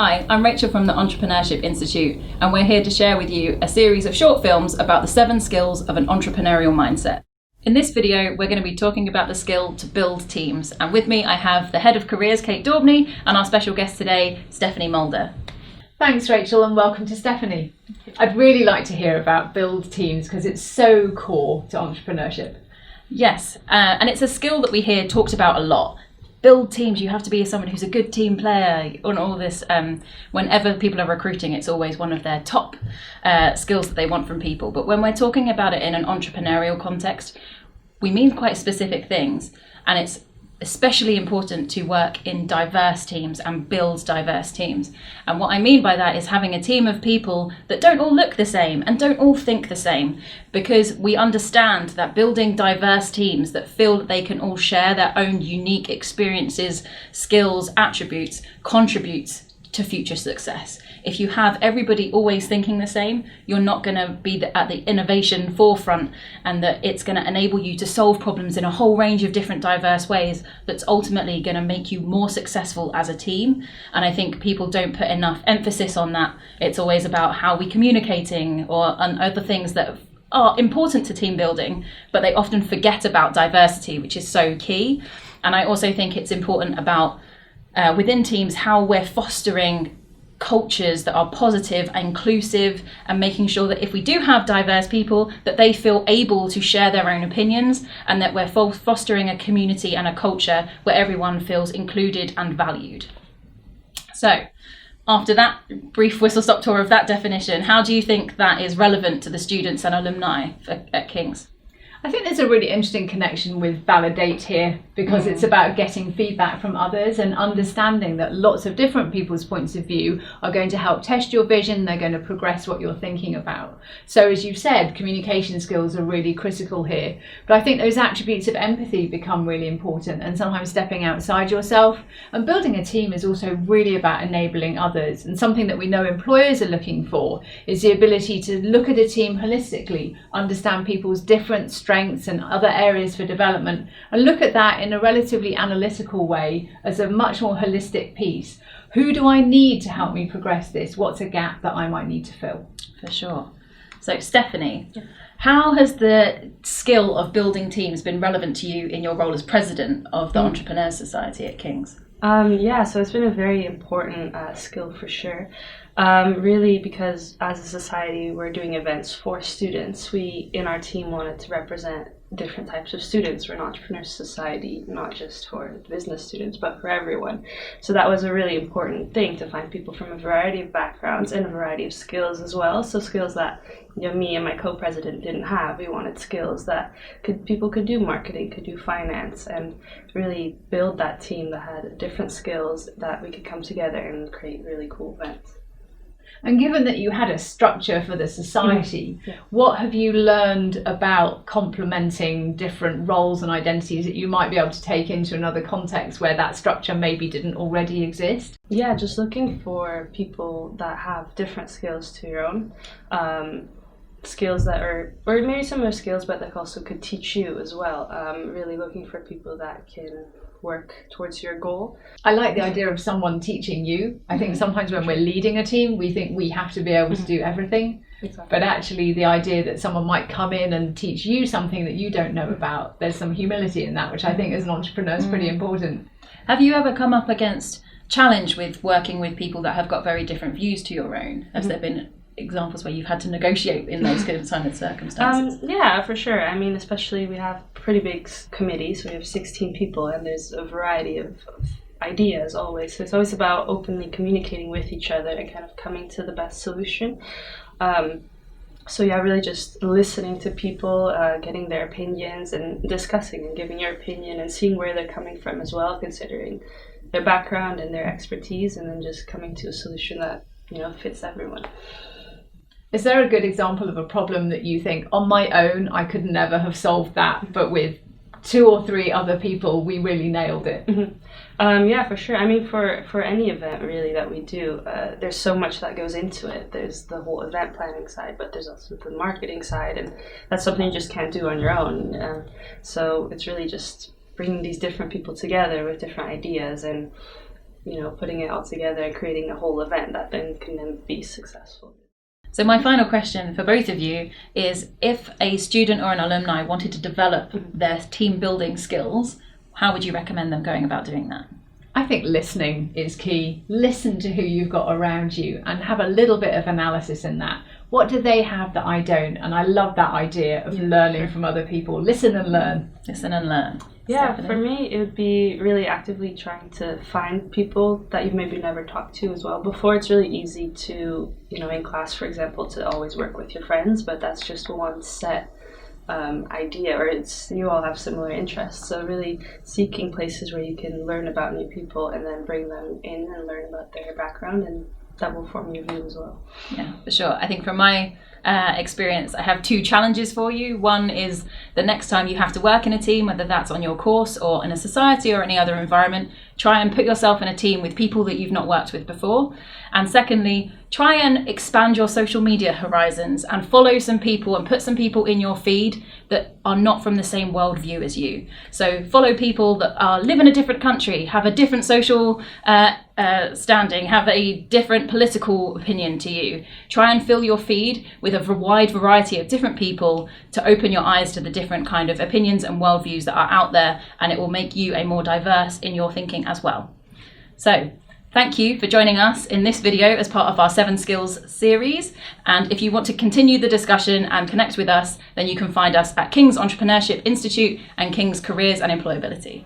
Hi, I'm Rachel from the Entrepreneurship Institute, and we're here to share with you a series of short films about the 7 skills of an entrepreneurial mindset. In this video, we're going to be talking about the skill to build teams, and with me I have the Head of Careers, Kate Daubney, and our special guest today, Stefanie Mulder. Thanks, Rachel, and welcome to Stefanie. I'd really like to hear about build teams because it's so core to entrepreneurship. Yes, and it's a skill that we hear talked about a lot. Build teams, you have to be someone who's a good team player, and all this. Whenever people are recruiting, it's always one of their top skills that they want from people. But when we're talking about it in an entrepreneurial context, we mean quite specific things, and it's especially important to work in diverse teams and build diverse teams. And what I mean by that is having a team of people that don't all look the same and don't all think the same, because we understand that building diverse teams that feel that they can all share their own unique experiences, skills, attributes, contributes to future success. If you have everybody always thinking the same, you're not going to be at the innovation forefront, and that it's going to enable you to solve problems in a whole range of different diverse ways that's ultimately going to make you more successful as a team. And I think people don't put enough emphasis on that. It's always about how we're communicating and other things that are important to team building, but they often forget about diversity, which is so key. And I also think it's important about within teams how we're fostering cultures that are positive, inclusive, and making sure that if we do have diverse people, that they feel able to share their own opinions, and that we're fostering a community and a culture where everyone feels included and valued. So, after that brief whistle-stop tour of that definition, how do you think that is relevant to the students and alumni at King's? I think there's a really interesting connection with Validate here, because it's about getting feedback from others and understanding that lots of different people's points of view are going to help test your vision, they're going to progress what you're thinking about. So as you've said, communication skills are really critical here. But I think those attributes of empathy become really important, and sometimes stepping outside yourself. And building a team is also really about enabling others. And something that we know employers are looking for is the ability to look at a team holistically, understand people's different strengths and other areas for development, and look at that in a relatively analytical way as a much more holistic piece. Who do I need to help me progress this? What's a gap that I might need to fill? For sure. So Stefanie, how has the skill of building teams been relevant to you in your role as president of the Entrepreneurs Society at King's? So it's been a very important skill for sure. Really, because as a society, we're doing events for students. We, in our team, wanted to represent different types of students. We're an entrepreneur society, not just for business students, but for everyone. So that was a really important thing, to find people from a variety of backgrounds and a variety of skills as well. So skills that me and my co-president didn't have. We wanted skills that people could do marketing, could do finance, and really build that team that had different skills that we could come together and create really cool events. And given that you had a structure for the society, what have you learned about complementing different roles and identities that you might be able to take into another context where that structure maybe didn't already exist? Yeah, just looking for people that have different skills to your own. Skills that are, or maybe similar skills, but that also could teach you as well. Really looking for people that can work towards your goal. I like the idea of someone teaching you. I think sometimes when we're leading a team, we think we have to be able to do everything. Exactly. But actually the idea that someone might come in and teach you something that you don't know about, there's some humility in that, which I think as an entrepreneur is pretty important. Have you ever come up against challenge with working with people that have got very different views to your own? Has there been examples where you've had to negotiate in those kind of circumstances? Yeah, for sure. I mean, especially we have pretty big committees. We have 16 people, and there's a variety of ideas always. So it's always about openly communicating with each other and kind of coming to the best solution. So yeah, really just listening to people, getting their opinions and discussing and giving your opinion and seeing where they're coming from as well, considering their background and their expertise, and then just coming to a solution that, fits everyone. Is there a good example of a problem that you think, on my own, I could never have solved that, but with 2 or 3 other people, we really nailed it? Yeah, for sure. I mean, for any event really that we do, there's so much that goes into it. There's the whole event planning side, but there's also the marketing side, and that's something you just can't do on your own. So it's really just bringing these different people together with different ideas and putting it all together and creating a whole event that then can be successful. So my final question for both of you is, if a student or an alumni wanted to develop their team building skills, how would you recommend them going about doing that? I think listening is key. Listen to who you've got around you and have a little bit of analysis in that. What do they have that I don't? And I love that idea of learning from other people. Listen and learn. Listen and learn. Yeah, Stefanie? for me, it would be really actively trying to find people that you've maybe never talked to as well. Before, it's really easy to, in class, for example, to always work with your friends, but that's just one set idea, or you all have similar interests. So really seeking places where you can learn about new people and then bring them in and learn about their background, and that will form your view as well. Yeah, for sure. I think from my experience, I have 2 challenges for you. One is the next time you have to work in a team, whether that's on your course or in a society or any other environment, try and put yourself in a team with people that you've not worked with before. And secondly, try and expand your social media horizons and follow some people and put some people in your feed that are not from the same worldview as you. So follow people that live in a different country, have a different social standing, have a different political opinion to you. Try and fill your feed with a wide variety of different people to open your eyes to the different kind of opinions and worldviews that are out there, and it will make you a more diverse in your thinking as well. So thank you for joining us in this video as part of our 7 Skills series. And if you want to continue the discussion and connect with us, then you can find us at King's Entrepreneurship Institute and King's Careers and Employability.